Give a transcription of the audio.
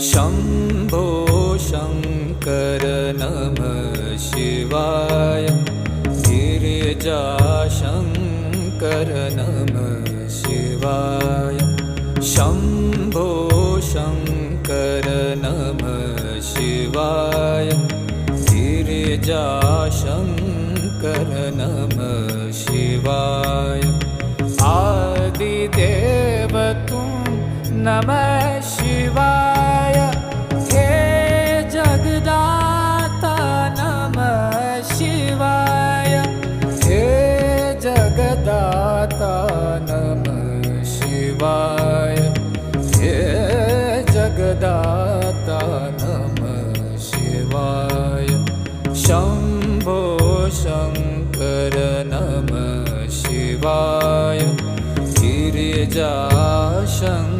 शम्भो शङ्कर नमः शिवाय। गिरिजाशङ्कर नमः शिवाय। शम्भो शङ्कर नमः शिवाय। गिरिजाशङ्कर नमः शिवाय। आदिदेव तुम नमः शिवाय। हे जगदाता नमः शिवाय। हे जगदाता नमः शिवाय। हे जगदाता नमः शिवाय। शम्भो शङ्कर नमः शिवाय। गिरिजाशङ्कर